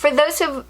For those who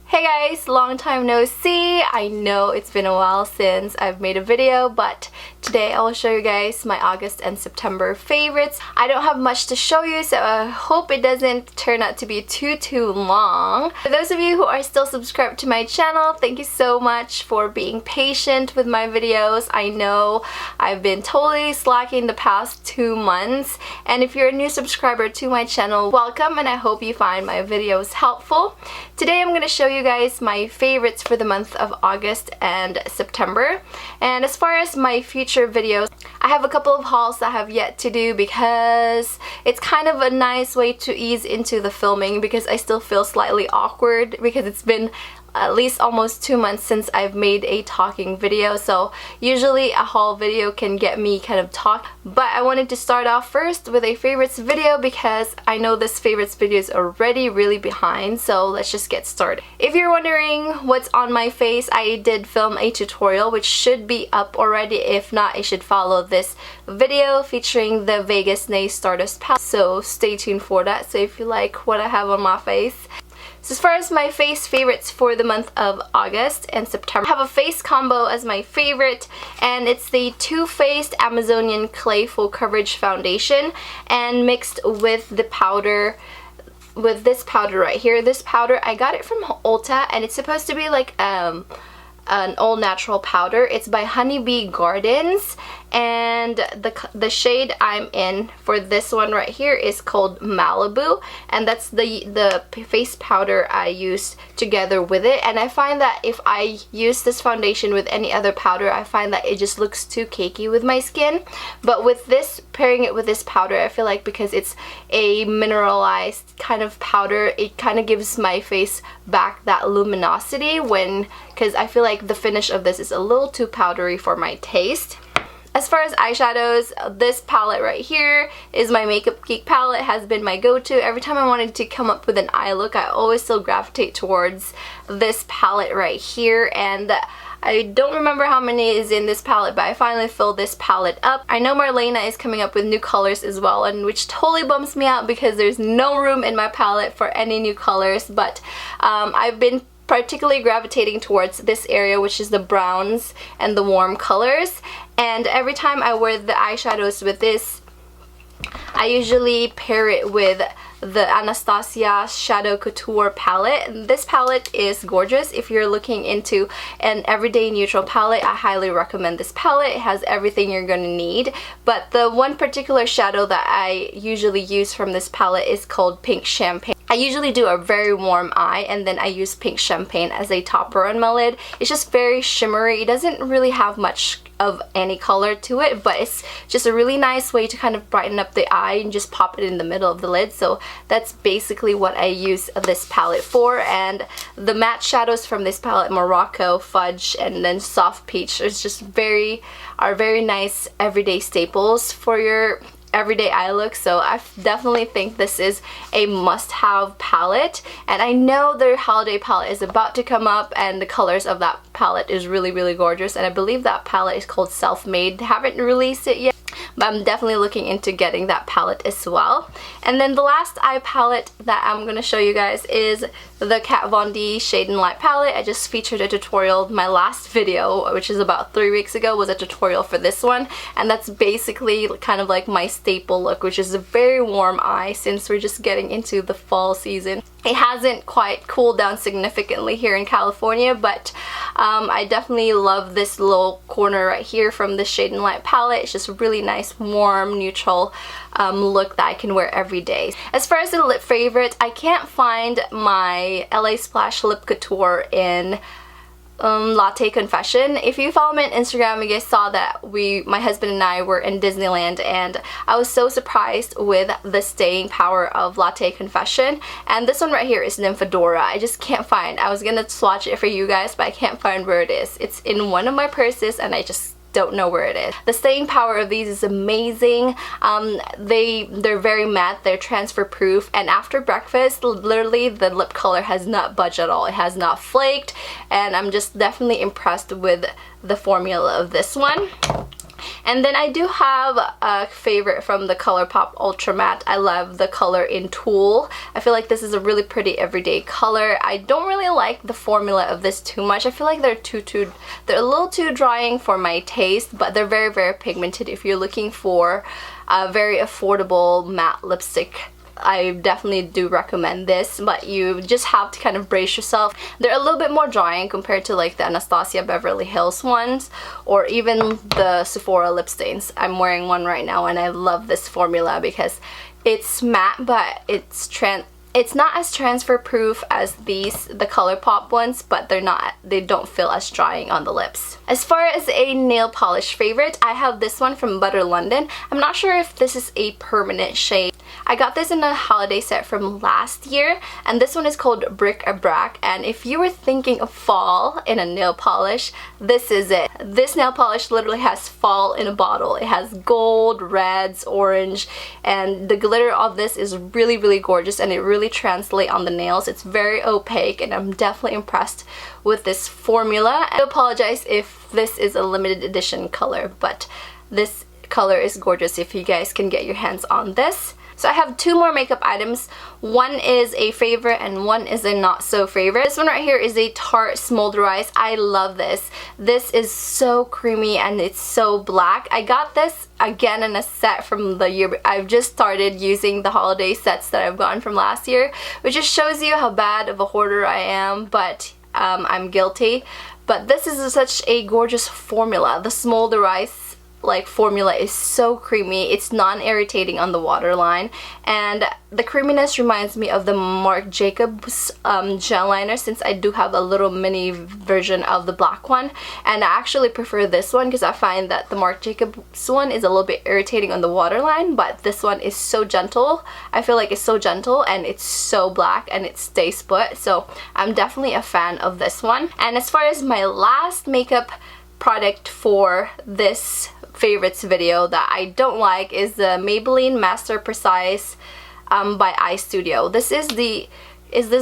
Hey guys, long time no see. I know it's been a while since I've made a video, but today I will show you guys my August and September favorites. I don't have much to show you, so I hope it doesn't turn out to be too long. For those of you who are still subscribed to my channel, thank you so much for being patient with my videos. I know I've been totally slacking the past 2 months, and if you're a new subscriber to my channel, welcome, and I hope you find my videos helpful. Today I'm going to show you guys my favorites for the month of August and September. And as far as my future videos, I have a couple of hauls that I have yet to do because it's kind of a nice way to ease into the filming, because I still feel slightly awkward because it's been at least almost 2 months since I've made a talking video. So usually a haul video can get me kind of talk, but I wanted to start off first with a favorites video because I know this favorites video is already really behind, so let's just get started. If you're wondering what's on my face, I did film a tutorial which should be up already. If not, you should follow this video featuring the Vegas Nail Stardust palette, so stay tuned for that. So if you like what I have on my face. So as far as my face favorites for the month of August and September, I have a face combo as my favorite, and it's the Too Faced Amazonian Clay Full Coverage Foundation, and mixed with the powder, with this powder right here. This powder, I got it from Ulta, and it's supposed to be like an all natural powder. It's by Honeybee Gardens, and the shade I'm in for this one right here is called Malibu, and that's the face powder I used together with it. And I find that if I use this foundation with any other powder, I find that it just looks too cakey with my skin. But with this, pairing it with this powder, I feel like because it's a mineralized kind of powder, it kind of gives my face back that luminosity because I feel like the finish of this is a little too powdery for my taste. As far as eyeshadows, this palette right here is my Makeupgeek palette. It has been my go-to. Every time I wanted to come up with an eye look, I always still gravitate towards this palette right here, and I don't remember how many is in this palette, but I finally filled this palette up. I know Marlena is coming up with new colors as well, and which totally bums me out because there's no room in my palette for any new colors, but I've been particularly gravitating towards this area, which is the browns and the warm colors. And every time I wear the eyeshadows with this, I usually pair it with the Anastasia Shadow Couture palette. This palette is gorgeous. If you're looking into an everyday neutral palette, I highly recommend this palette. It has everything you're gonna need. But the one particular shadow that I usually use from this palette is called Pink Champagne. I usually do a very warm eye, and then I use Pink Champagne as a topper on my lid. It's just very shimmery. It doesn't really have much of any color to it, but it's just a really nice way to kind of brighten up the eye and just pop it in the middle of the lid. So that's basically what I use this palette for. And the matte shadows from this palette, Morocco, Fudge, and then Soft Peach, is just are very nice everyday staples for your everyday eye look. So I definitely think this is a must-have palette, and I know their holiday palette is about to come up, and the colors of that palette is really gorgeous, and I believe that palette is called Self-Made. They haven't released it yet, but I'm definitely looking into getting that palette as well. And then the last eye palette that I'm going to show you guys is the Kat Von D Shade and Light palette. I just featured a tutorial. My last video, which is about 3 weeks ago, was a tutorial for this one, and that's basically kind of like my staple look, which is a very warm eye since we're just getting into the fall season. It hasn't quite cooled down significantly here in California, but I definitely love this little corner right here from the Shade and Light palette. It's just a really nice, warm, neutral look that I can wear every day. As far as the lip favorite, I can't find my LA Splash Lip Couture in Latte Confession. If you follow me on Instagram, you guys saw that my husband and I were in Disneyland, and I was so surprised with the staying power of Latte Confession. And this one right here is Nymphadora. I just can't find. I was gonna swatch it for you guys, but I can't find where it is. It's in one of my purses, and I just don't know where it is. The staying power of these is amazing. They're very matte, they're transfer proof, and after breakfast, literally the lip color has not budged at all. It has not flaked, and I'm just definitely impressed with the formula of this one. And then I do have a favorite from the Colourpop Ultra Matte. I love the color in Tulle. I feel like this is a really pretty everyday color. I don't really like the formula of this too much. I feel like they're a little too drying for my taste, but they're very, very pigmented. If you're looking for a very affordable matte lipstick, I definitely do recommend this, but you just have to kind of brace yourself. They're a little bit more drying compared to like the Anastasia Beverly Hills ones, or even the Sephora lip stains. I'm wearing one right now and I love this formula because it's matte, but it's not as transfer proof as the Colourpop ones, but they don't feel as drying on the lips. As far as a nail polish favorite, I have this one from Butter London. I'm not sure if this is a permanent shade. I got this in a holiday set from last year, and this one is called Bric a Brac. And if you were thinking of fall in a nail polish, this is it. This nail polish literally has fall in a bottle. It has gold, reds, orange, and the glitter of this is really, really gorgeous, and it really translates on the nails. It's very opaque, and I'm definitely impressed with this formula. I apologize if this is a limited edition color, but this color is gorgeous if you guys can get your hands on this. So I have two more makeup items. One is a favorite and one is a not so favorite. This one right here is a Tarte Smolderize. I love this. This is so creamy and it's so black. I got this again in a set from the year. I've just started using the holiday sets that I've gotten from last year, which just shows you how bad of a hoarder I am, but I'm guilty. But this is such a gorgeous formula. The Smolderize formula is so creamy. It's non-irritating on the waterline, and the creaminess reminds me of the Marc Jacobs gel liner, since I do have a little mini version of the black one, and I actually prefer this one because I find that the Marc Jacobs one is a little bit irritating on the waterline, but this one is so gentle. I feel like it's so gentle and it's so black and it stays put, so I'm definitely a fan of this one. And as far as my last makeup product for this favorites video that I don't like is the Maybelline Master Precise by Eye Studio. This is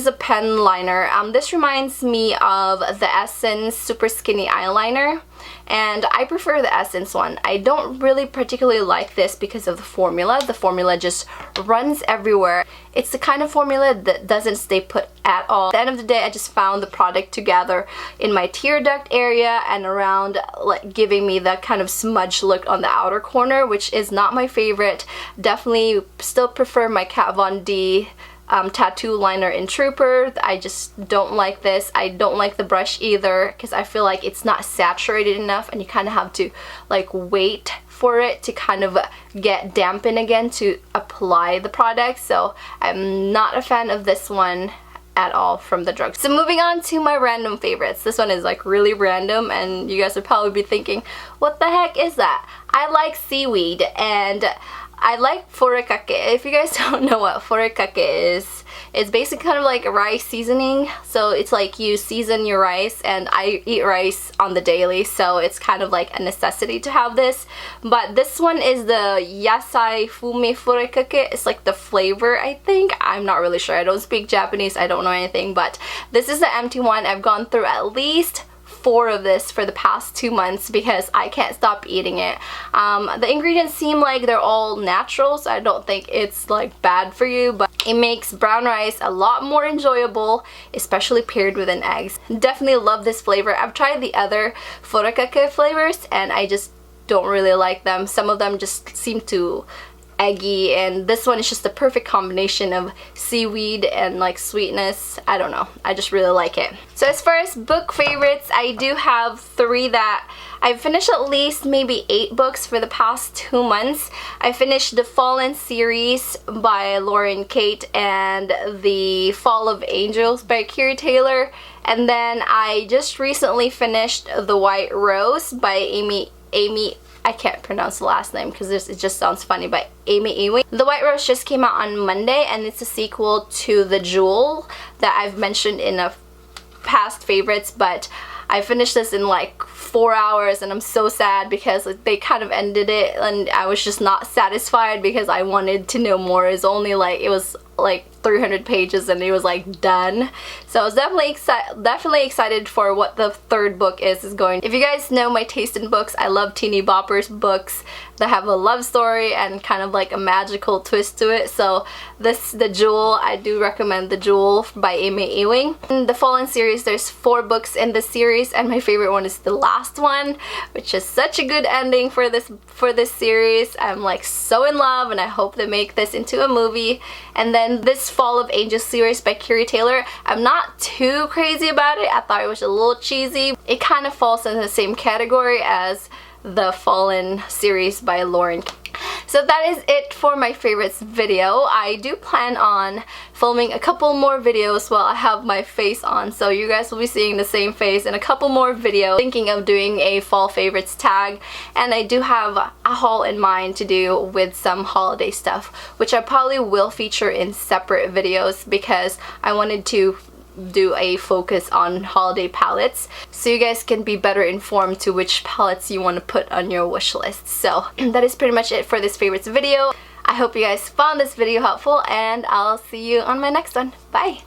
a pen liner. This reminds me of the Essence Super Skinny Eyeliner, and I prefer the Essence one. I don't really particularly like this because of the formula. The formula just runs everywhere. It's the kind of formula that doesn't stay put at all. At the end of the day, I just found the product to gather in my tear duct area and around, like giving me that kind of smudge look on the outer corner, which is not my favorite. Definitely still prefer my Kat Von D tattoo liner in Trooper. I just don't like this. I don't like the brush either because I feel like it's not saturated enough, and you kind of have to like wait for it to kind of get dampened again to apply the product. So I'm not a fan of this one at all from the drug. So moving on to my random favorites. This one is like really random, and you guys would probably be thinking, what the heck is that? I like seaweed and I like furikake. If you guys don't know what furikake is, it's basically kind of like a rice seasoning. So it's like you season your rice, and I eat rice on the daily, so it's kind of like a necessity to have this. But this one is the Yasai fumi furikake. It's like the flavor, I think. I'm not really sure. I don't speak Japanese. I don't know anything, but this is the empty one. I've gone through at least 4 of this for the past 2 months because I can't stop eating it. The ingredients seem like they're all natural, so I don't think it's like bad for you, but it makes brown rice a lot more enjoyable, especially paired with an eggs. Definitely love this flavor. I've tried the other furikake flavors and I just don't really like them. Some of them just seem too eggy, and this one is just the perfect combination of seaweed and like sweetness. I don't know, I just really like it. So as far as book favorites, I do have 3 that I've finished at least maybe 8 books for the past 2 months. I finished the Fallen series by Lauren Kate and the Fall of Angels by Keary Taylor, and then I just recently finished The White Rose by Amy I can't pronounce the last name because it just sounds funny, by Amy Ewing. The White Rose just came out on Monday, and it's a sequel to The Jewel that I've mentioned in a past favorites, but I finished this in like 4 hours, and I'm so sad because they kind of ended it and I was just not satisfied because I wanted to know more. It was like 300 pages and it was like done. So I was definitely excited for what the third book is going. If you guys know my taste in books, I love teeny boppers books that have a love story and kind of like a magical twist to it. So the Jewel, I do recommend the Jewel by Amy Ewing. In the Fallen series, there's 4 books in the series, and my favorite one is the last one, which is such a good ending for this series. I'm like so in love, and I hope they make this into a movie. And then this Fall of Angels series by Keary Taylor, I'm not too crazy about it. I thought it was a little cheesy. It kind of falls in the same category as the Fallen series by Lauren. So that is it for my favorites video. I do plan on filming a couple more videos while I have my face on, so you guys will be seeing the same face in a couple more videos. Thinking of doing a fall favorites tag, and I do have a haul in mind to do with some holiday stuff, which I probably will feature in separate videos because I wanted to do a focus on holiday palettes so you guys can be better informed to which palettes you want to put on your wish list. So that is pretty much it for this favorites video. I hope you guys found this video helpful, and I'll see you on my next one. Bye!